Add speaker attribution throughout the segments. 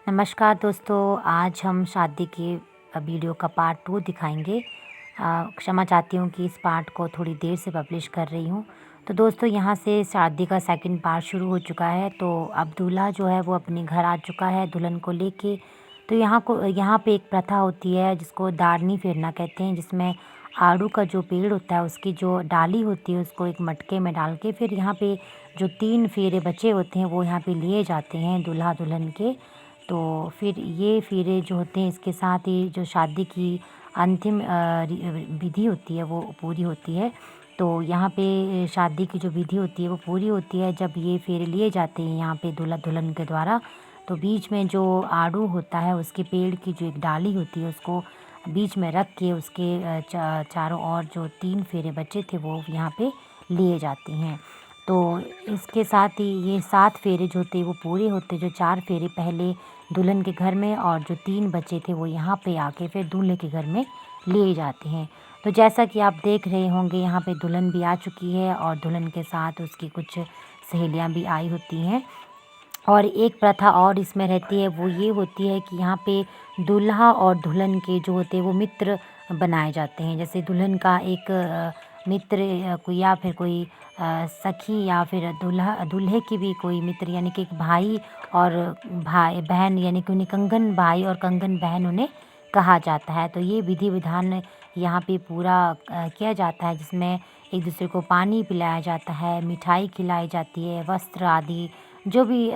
Speaker 1: नमस्कार दोस्तों, आज हम शादी की वीडियो का पार्ट 2 दिखाएंगे। क्षमा चाहती हूँ कि इस पार्ट को थोड़ी देर से पब्लिश कर रही हूँ। तो दोस्तों, यहाँ से शादी का सेकंड पार्ट शुरू हो चुका है। तो अब दूल्हा जो है वो अपने घर आ चुका है दुल्हन को लेके। तो यहाँ पे एक प्रथा होती है जिसको दारनी फेरना कहते हैं, जिसमें आड़ू का जो पेड़ होता है उसकी जो डाली होती है उसको एक मटके में डाल के फिर यहाँ पे जो 3 फेरे बचे होते हैं वो यहाँ पे लिए जाते हैं दूल्हा दुल्हन के। तो फिर ये फेरे जो होते हैं इसके साथ ही जो शादी की अंतिम विधि होती है वो पूरी होती है। तो यहाँ पे शादी की जो विधि होती है वो पूरी होती है जब ये फेरे लिए जाते हैं यहाँ पे दूल्हा दुल्हन के द्वारा। तो बीच में जो आड़ू होता है उसके पेड़ की जो एक डाली होती है उसको बीच में रख के उसके चारों ओर जो 3 फेरे बचे थे वो यहाँ पे लिए जाते हैं। तो इसके साथ ही ये 7 फेरे जो होते वो पूरे होते, जो 4 फेरे पहले दुल्हन के घर में और जो 3 बचे थे वो यहाँ पे आके फिर दूल्हे के घर में लिए जाते हैं। तो जैसा कि आप देख रहे होंगे यहाँ पे दुल्हन भी आ चुकी है और दुल्हन के साथ उसकी कुछ सहेलियाँ भी आई होती हैं। और एक प्रथा और इसमें रहती है वो ये होती है कि यहाँ पे दूल्हा और दुल्हन के जो होते हैं वो मित्र बनाए जाते हैं। जैसे दुल्हन का एक मित्र कोई या फिर कोई सखी या फिर दूल्हे की भी कोई मित्र, यानी कि एक भाई और भाई बहन, यानी कि उन्हें कंगन भाई और कंगन बहन उन्हें कहा जाता है। तो ये विधि विधान यहाँ पे पूरा किया जाता है, जिसमें एक दूसरे को पानी पिलाया जाता है, मिठाई खिलाई जाती है, वस्त्र आदि जो भी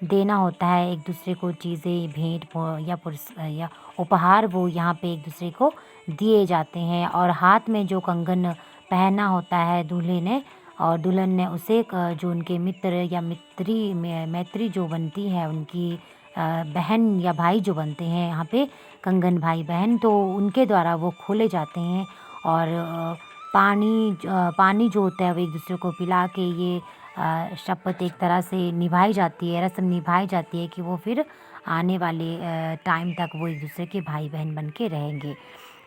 Speaker 1: देना होता है एक दूसरे को, चीज़ें भेंट या उपहार वो यहाँ पे एक दूसरे को दिए जाते हैं। और हाथ में जो कंगन पहना होता है दूल्हे ने और दुल्हन ने उसे जो उनके मित्र या मैत्री जो बनती है उनकी बहन या भाई जो बनते हैं यहाँ पे कंगन भाई बहन, तो उनके द्वारा वो खोले जाते हैं। और पानी जो होता है वो एक दूसरे को पिला के ये शपथ एक तरह से निभाई जाती है, रस्म निभाई जाती है कि वो फिर आने वाले टाइम तक वो एक दूसरे के भाई बहन बन के रहेंगे।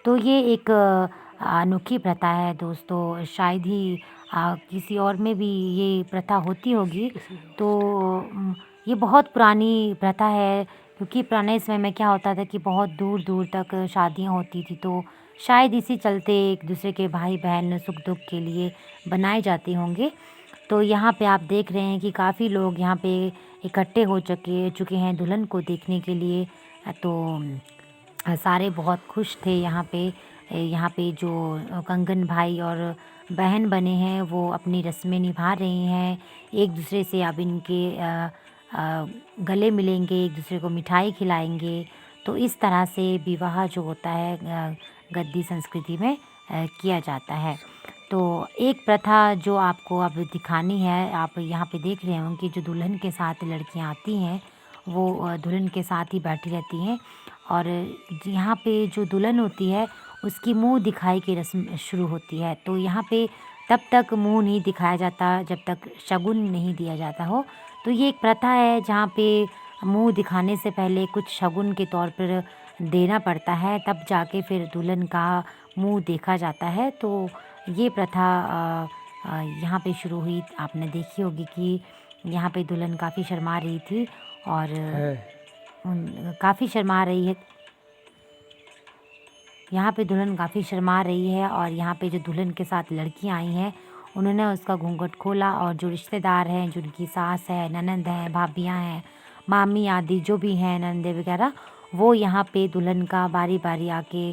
Speaker 1: तो ये एक अनोखी प्रथा है दोस्तों, शायद ही किसी और में भी ये प्रथा होती होगी। तो ये बहुत पुरानी प्रथा है, क्योंकि पुराने समय में क्या होता था कि बहुत दूर दूर तक शादियाँ होती थी। तो शायद इसी चलते एक दूसरे के भाई बहन सुख दुख के लिए बनाए जाते होंगे। तो यहाँ पे आप देख रहे हैं कि काफ़ी लोग यहाँ पे इकट्ठे हो चुके हैं दुल्हन को देखने के लिए। तो सारे बहुत खुश थे यहाँ पे। यहाँ पे जो कंगन भाई और बहन बने हैं वो अपनी रस्में निभा रहे हैं, एक दूसरे से अब इनके गले मिलेंगे, एक दूसरे को मिठाई खिलाएंगे। तो इस तरह से विवाह जो होता है गद्दी संस्कृति में किया जाता है। तो एक प्रथा जो आपको अब दिखानी है, आप यहाँ पे देख रहे होंगे कि जो दुल्हन के साथ लड़कियाँ आती हैं वो दुल्हन के साथ ही बैठी रहती हैं। और यहाँ पे जो दुल्हन होती है उसकी मुंह दिखाई की रस्म शुरू होती है। तो यहाँ पे तब तक मुंह नहीं दिखाया जाता जब तक शगुन नहीं दिया जाता हो। तो ये एक प्रथा है जहाँ पे मुंह दिखाने से पहले कुछ शगुन के तौर पर देना पड़ता है, तब जाके फिर दुल्हन का मुंह देखा जाता है। तो ये प्रथा यहाँ पे शुरू हुई, आपने देखी होगी कि यहाँ पे दुल्हन काफ़ी शर्मा रही थी और काफ़ी शर्मा रही है। यहाँ पे दुल्हन काफ़ी शर्मा रही है और यहाँ पे जो दुल्हन के साथ लड़कियाँ आई हैं उन्होंने उसका घूंघट खोला और जो रिश्तेदार हैं, जो उनकी सास है, ननंद हैं, भाभियाँ हैं, मामी आदि जो भी हैं नंदे वगैरह, वो यहाँ पे दुल्हन का बारी बारी आके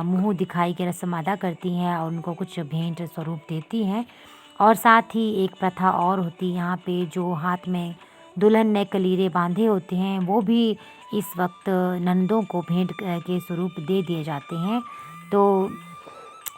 Speaker 1: मुंह दिखाई के रस्म अदा करती हैं और उनको कुछ भेंट स्वरूप देती हैं। और साथ ही एक प्रथा और होती है यहाँ पे, जो हाथ में दुल्हन ने कलीरे बांधे होते हैं वो भी इस वक्त नंदों को भेंट के स्वरूप दे दिए जाते हैं। तो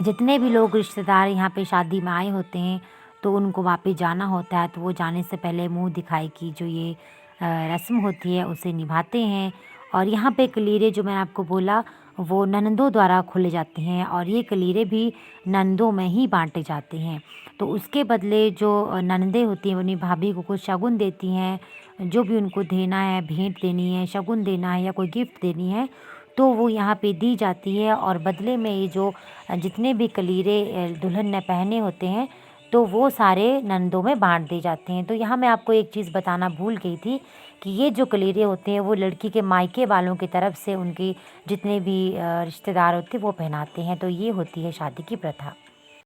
Speaker 1: जितने भी लोग रिश्तेदार यहाँ पे शादी में आए होते हैं तो उनको वापस जाना होता है, तो वो जाने से पहले मुंह दिखाई की जो ये रस्म होती है उसे निभाते हैं। और यहाँ पे कलीरे जो मैंने आपको बोला वो ननदों द्वारा खोले जाते हैं और ये कलीरे भी ननदों में ही बांटे जाते हैं। तो उसके बदले जो ननदें होती हैं वो अपनी भाभी को कुछ शगुन देती हैं, जो भी उनको देना है, भेंट देनी है, शगुन देना है या कोई गिफ्ट देनी है तो वो यहाँ पे दी जाती है। और बदले में ये जो जितने भी कलीरे दुल्हन ने पहने होते हैं तो वो सारे नंदों में बांट दिए जाते हैं। तो यहाँ मैं आपको एक चीज़ बताना भूल गई थी कि ये जो कलीरे होते हैं वो लड़की के मायके वालों की तरफ से उनकी जितने भी रिश्तेदार होते हैं वो पहनाते हैं। तो ये होती है शादी की प्रथा।